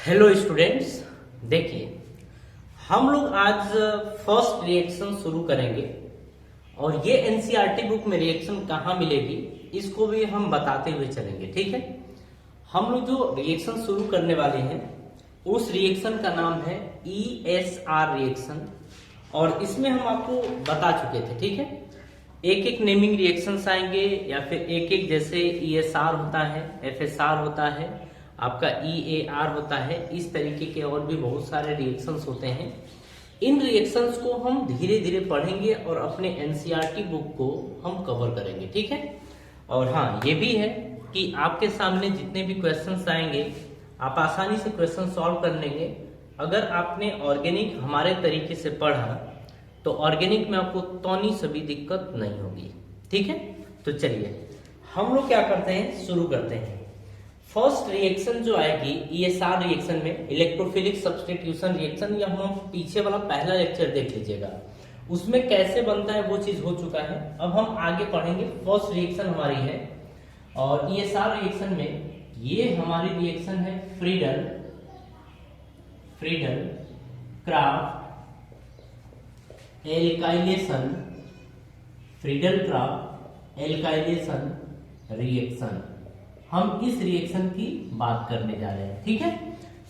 Hello students, देखिए हम लोग आज फर्स्ट रिएक्शन शुरू करेंगे और ये एनसीईआरटी बुक में रिएक्शन कहाँ मिलेगी इसको भी हम बताते हुए चलेंगे। ठीक है, हम लोग जो रिएक्शन शुरू करने वाले हैं उस रिएक्शन का नाम है ईएसआर रिएक्शन और इसमें हम आपको बता चुके थे। ठीक है, एक एक नेमिंग रिएक्शंस आएंगे या फिर एक एक, जैसे ईएसआर होता है, एफएसआर होता है, आपका ईएआर होता है, इस तरीके के और भी बहुत सारे रिएक्शंस होते हैं। इन रिएक्शंस को हम धीरे धीरे पढ़ेंगे और अपने एनसीईआरटी बुक को हम कवर करेंगे। ठीक है, और हाँ ये भी है कि आपके सामने जितने भी क्वेश्चंस आएंगे आप आसानी से क्वेश्चन सॉल्व कर लेंगे। अगर आपने ऑर्गेनिक हमारे तरीके से पढ़ा तो ऑर्गेनिक में आपको तौनी सभी दिक्कत नहीं होगी। ठीक है, तो चलिए हम लोग क्या करते हैं, शुरू करते हैं। फर्स्ट रिएक्शन जो आएगी ईएसआर रिएक्शन में, इलेक्ट्रोफिलिक सब्स्टिट्यूशन रिएक्शन, या हम पीछे वाला पहला लेक्चर देख लीजिएगा, उसमें कैसे बनता है वो चीज हो चुका है। अब हम आगे पढ़ेंगे। फर्स्ट रिएक्शन हमारी है और ईएसआर रिएक्शन में ये हमारी रिएक्शन है Friedel craft alkylation, Friedel craft alkylation reaction. हम इस रिएक्शन की बात करने जा रहे हैं। ठीक है,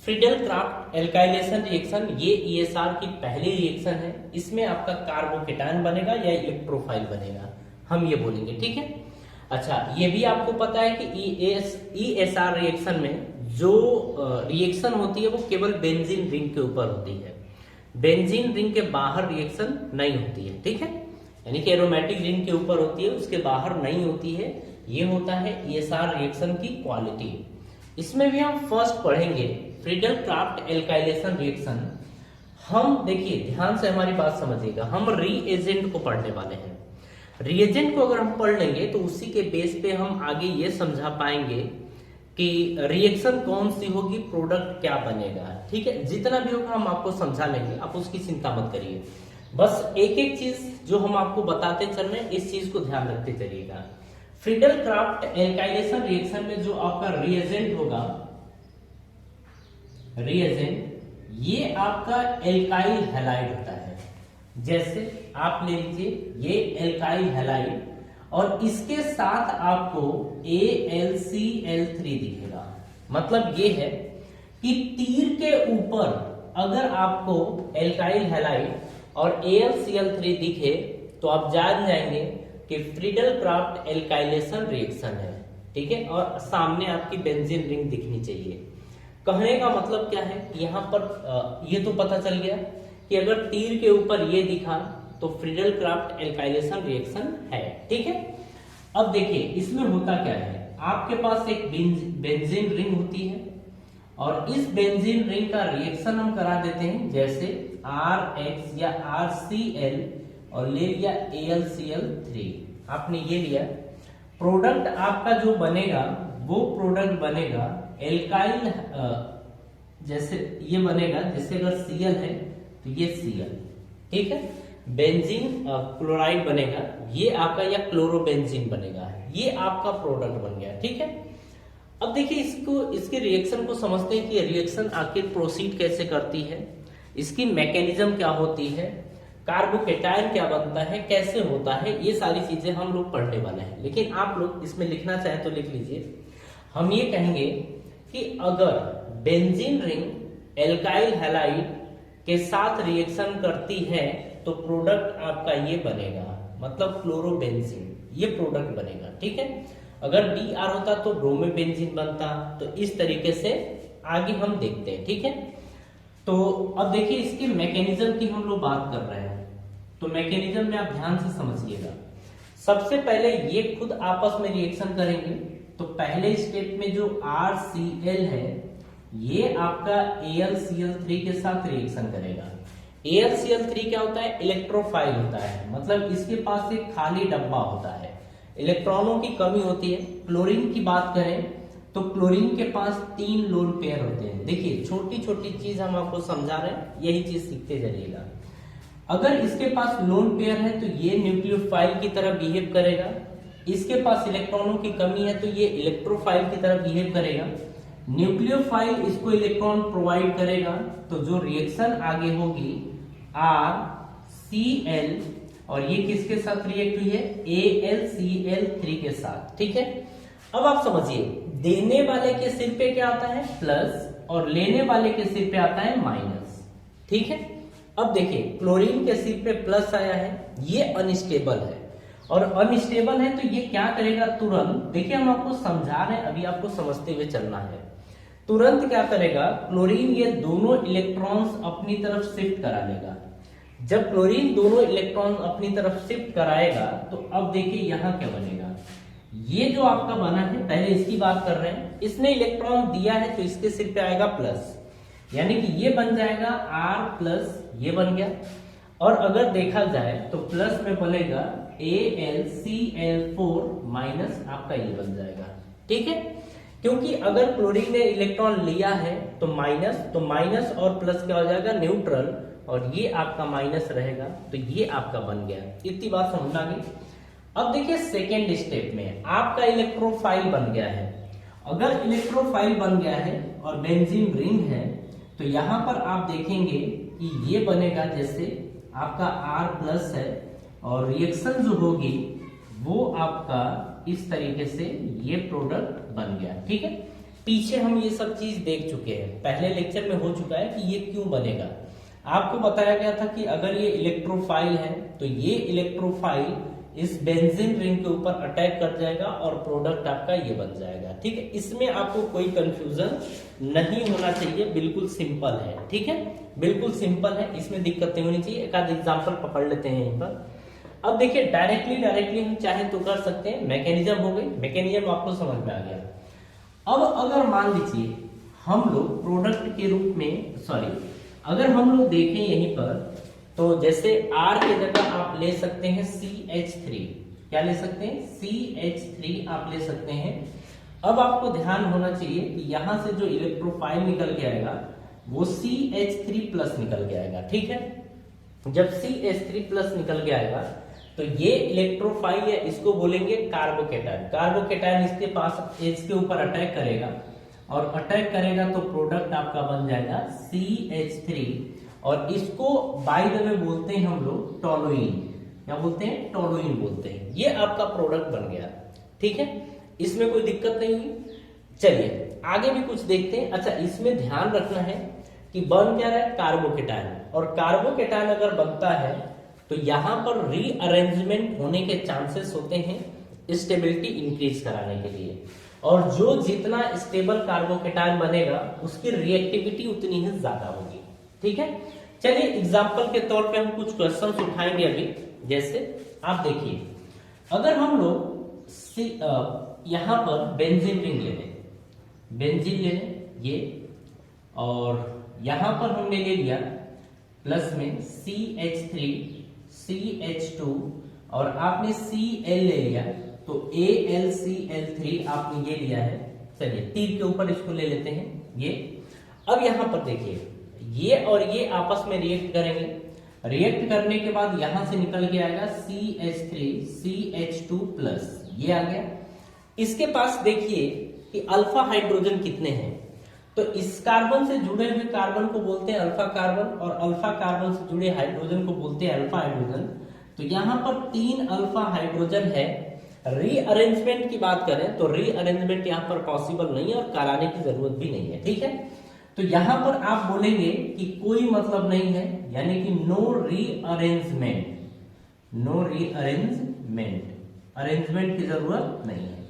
फ्रीडल क्राफ्ट एल्काइलेशन रिएक्शन ये ईएसआर की पहली रिएक्शन है। इसमें आपका कार्बोकेटायन बनेगा या इलेक्ट्रोफाइल बनेगा, हम ये बोलेंगे। ठीक है, अच्छा ये भी आपको पता है कि ईएसआर रिएक्शन में जो रिएक्शन होती है वो केवल बेंजीन रिंग के ऊपर होती है, बेंजीन रिंग के बाहर रिएक्शन नहीं होती है। ठीक है, यानी कि एरोमेटिक रिंग के ऊपर होती है, उसके बाहर नहीं होती है। ये होता है ईएसआर रिएक्शन की क्वालिटी। इसमें भी हम फर्स्ट पढ़ेंगे फ्रीडल क्राफ्ट एल्काइलेशन रिएक्शन। हम देखिए ध्यान से हमारी बात समझिएगा, हम रीएजेंट को पढ़ने वाले हैं। रिएजेंट को अगर हम पढ़ लेंगे तो उसी के बेस पे हम आगे ये समझा पाएंगे कि रिएक्शन कौन सी होगी, प्रोडक्ट क्या बनेगा। ठीक है, जितना भी होगा हम आपको समझा लेंगे, आप उसकी चिंता मत करिए। बस एक एक चीज जो हम आपको बताते चल रहे हैं इस चीज को ध्यान रखते चलिएगा। फ्रीडल क्राफ्ट एल्काइलेशन रिएक्शन में जो आपका रिएजेंट होगा, रिएजेंट ये आपका एल्काइल हैलाइड होता है। जैसे आप ले लीजिए ये एल्काइल हैलाइड और इसके साथ आपको AlCl3 दिखेगा। मतलब ये है कि तीर के ऊपर अगर आपको एल्काइल हैलाइड और AlCl3 दिखे तो आप जान जाएंगे कि फ्रीडल क्राफ्ट एल्काइलेशन रिएक्शन है। ठीक है, और सामने आपकी बेंजीन रिंग दिखनी चाहिए। कहने का मतलब क्या है, यहाँ पर ये तो पता चल गया कि अगर तीर के ऊपर ये दिखा तो फ्रीडल क्राफ्ट एल्काइलेशन रिएक्शन है। ठीक है, अब देखिए इसमें होता क्या है, आपके पास एक बेंजीन रिंग होती है और इस बेंजीन रिंग का रिएक्शन हम करा देते हैं। जैसे RH या RCl और ले लिया AlCl3, आपने ये लिया, प्रोडक्ट आपका जो बनेगा वो प्रोडक्ट बनेगा एल्काइल, जैसे ये बनेगा, जैसे अगर Cl है तो ये Cl। ठीक है, बेंजीन क्लोराइड बनेगा, ये आपका, या क्लोरोबेंजीन बनेगा, ये आपका प्रोडक्ट बन गया। ठीक है, अब देखिए इसके रिएक्शन को समझते हैं कि रिएक्शन आखिर प्रोसीड कैसे करती है, इसकी मैकेनिज्म क्या होती है, कार्बोकेटायन क्या बनता है, कैसे होता है, ये सारी चीजें हम लोग पढ़ने वाले हैं। लेकिन आप लोग इसमें लिखना चाहें तो लिख लीजिए। हम ये कहेंगे कि अगर बेंजीन रिंग एल्काइल हैलाइड के साथ रिएक्शन करती है तो प्रोडक्ट आपका ये बनेगा, मतलब क्लोरोबेंजीन, ये प्रोडक्ट बनेगा। ठीक है, अगर Br होता तो ब्रोमोबेंजीन बनता। तो इस तरीके से आगे हम देखते हैं। ठीक है, तो अब देखिए इसके मैकेनिज्म की हम लोग बात कर रहे हैं, तो मैकेनिज्म में आप ध्यान से समझिएगा। सबसे पहले ये खुद आपस में रिएक्शन करेंगे, तो पहले स्टेप में जो RCl है ये आपका AlCl3 के साथ रिएक्शन करेगा। AlCl3 क्या होता है, इलेक्ट्रोफाइल होता है, मतलब इसके पास एक खाली डब्बा होता है, इलेक्ट्रॉनों की कमी होती है। क्लोरीन की बात करें तो क्लोरीन के पास 3 लोन पेयर होते हैं। देखिए छोटी छोटी चीज हम आपको समझा रहे हैं, यही चीज सीखते जाइएगा। अगर इसके पास लोन पेयर है तो ये न्यूक्लियोफाइल की तरह बिहेव करेगा, इसके पास इलेक्ट्रॉनों की कमी है तो ये इलेक्ट्रोफाइल की तरह बिहेव करेगा। न्यूक्लियोफाइल इसको इलेक्ट्रॉन प्रोवाइड करेगा, तो जो रिएक्शन आगे होगी RCl, और ये किसके साथ रिएक्ट हुई है, AlCl3 के साथ। ठीक है, अब आप समझिए, देने वाले के सिर पे क्या आता है प्लस, और लेने वाले के सिर पे आता है माइनस। ठीक है, अब देखिए क्लोरीन के सिर पे प्लस आया है, ये अनस्टेबल है, और अनस्टेबल है तो ये क्या करेगा तुरंत, देखिए हम आपको समझा रहे हैं, अभी आपको समझते हुए चलना है। तुरंत क्या करेगा क्लोरीन, ये दोनों इलेक्ट्रॉन्स अपनी तरफ शिफ्ट करा लेगा। जब क्लोरीन दोनों इलेक्ट्रॉन अपनी तरफ शिफ्ट कराएगा, तो अब देखिए यहां क्या बनेगा, ये जो आपका बना है, पहले इसकी बात कर रहे हैं, इसने इलेक्ट्रॉन दिया है तो इसके सिर पे आएगा प्लस, यानी कि ये बन जाएगा R प्लस, ये बन गया। और अगर देखा जाए तो प्लस में बनेगा AlCl4 माइनस, आपका ये बन जाएगा। ठीक है, क्योंकि अगर क्लोरीन ने इलेक्ट्रॉन लिया है तो माइनस और प्लस क्या हो जाएगा, न्यूट्रल, और ये आपका माइनस रहेगा, तो ये आपका बन गया। इतनी बात समझ आ गई। अब देखिए सेकेंड स्टेप में आपका इलेक्ट्रोफाइल बन गया है। अगर इलेक्ट्रोफाइल बन गया है और बेंजीन रिंग है, तो यहां पर आप देखेंगे कि ये बनेगा जैसे आपका R प्लस है, और रिएक्शन जो होगी वो आपका इस तरीके से ये प्रोडक्ट बन गया। ठीक है, पीछे हम ये सब चीज देख चुके हैं, पहले लेक्चर में हो चुका है कि ये क्यों बनेगा। आपको बताया गया था कि अगर ये इलेक्ट्रोफाइल है तो ये इलेक्ट्रोफाइल इस बेंजीन रिंग के ऊपर अटैक कर जाएगा और प्रोडक्ट आपका ये बन जाएगा। ठीक है, इसमें आपको कोई कंफ्यूजन नहीं होना चाहिए, बिल्कुल सिंपल है। ठीक है, बिल्कुल सिंपल है, इसमें दिक्कत नहीं होनी चाहिए। एक आध एग्जांपल पकड़ लेते हैं यहीं पर। अब देखिए डायरेक्टली हम चाहे तो कर सकते हैं, मैकेनिज्म हो गई, मैकेनिज्म आपको समझ में आ गया। अब अगर मान लीजिए हम लोग प्रोडक्ट के रूप में, अगर हम लोग देखें यहीं पर, तो जैसे R की जगह आप ले सकते हैं CH3, क्या ले सकते हैं, CH3 आप ले सकते हैं। अब आपको ध्यान होना चाहिए कि यहां से जो इलेक्ट्रोफाइल निकल के आएगा वो CH3 प्लस निकल के आएगा। ठीक है, जब CH3 प्लस निकल के आएगा तो ये इलेक्ट्रोफाइल है, इसको बोलेंगे कार्बोकेटायन। कार्बोकेटायन इसके पास इसके ऊपर अटैक करेगा, और अटैक करेगा तो प्रोडक्ट आपका बन जाएगा CH3, और इसको बाय द वे बोलते हैं हम लोग टोलुइन। क्या बोलते हैं, टोलुइन बोलते हैं। ये आपका प्रोडक्ट बन गया। ठीक है, इसमें कोई दिक्कत नहीं हुई। चलिए आगे भी कुछ देखते हैं। अच्छा, इसमें ध्यान रखना है कि बन क्या रहा है, कार्बोकेटायन, और कार्बोकेटायन अगर बनता है तो यहां पर रीअरेंजमेंट होने के चांसेस होते हैं स्टेबिलिटी इंक्रीज कराने के लिए, और जो जितना स्टेबल कार्बोकेटायन बनेगा उसकी रिएक्टिविटी उतनी ही ज्यादा होगी। ठीक है, चलिए एग्जांपल के तौर पे हम कुछ क्वेश्चंस उठाएंगे अभी। जैसे आप देखिए, अगर हम लोग यहां पर बेंजीन रिंग ले लें, बेंजीन ले लें ये, और यहां पर हमने ले लिया प्लस में CH3 CH2, और आपने Cl ले लिया तो AlCl3 आपने ये लिया है। चलिए तीर के ऊपर इसको ले लेते हैं ये। अब यहां पर देखिए, ये और ये आपस में रिएक्ट करेंगे, रिएक्ट करने के बाद यहां से निकल के आएगा CH3 CH2 प्लस, ये आ गया। इसके पास देखिए कि अल्फा हाइड्रोजन कितने हैं, तो इस कार्बन से जुड़े हुए कार्बन को बोलते हैं अल्फा कार्बन, और अल्फा कार्बन से जुड़े हाइड्रोजन को बोलते हैं अल्फा हाइड्रोजन। तो यहां पर 3 अल्फा हाइड्रोजन है। रीअरेंजमेंट की बात करें तो रीअरेंजमेंट यहां पर पॉसिबल नहीं है, और कराने की जरूरत भी नहीं है। ठीक है, तो यहां पर आप बोलेंगे कि कोई मतलब नहीं है, यानी कि no rearrangement, no rearrangement, arrangement की जरूरत नहीं है।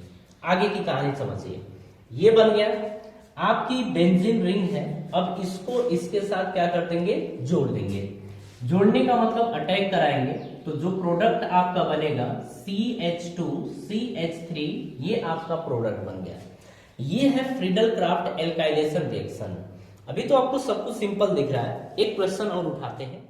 आगे की कहानी समझिए, ये बन गया आपकी बेंजीन रिंग है। अब इसको इसके साथ क्या कर देंगे, जोड़ देंगे। जोड़ने का मतलब अटैक कराएंगे, तो जो प्रोडक्ट आपका बनेगा CH2 CH3, ये आपका प्रोडक्ट बन गया। ये है फ्रीडल क्राफ्ट एल्काइलेशन रिएक्शन। अभी तो आपको सब कुछ सिंपल दिख रहा है, एक क्वेश्चन और उठाते हैं।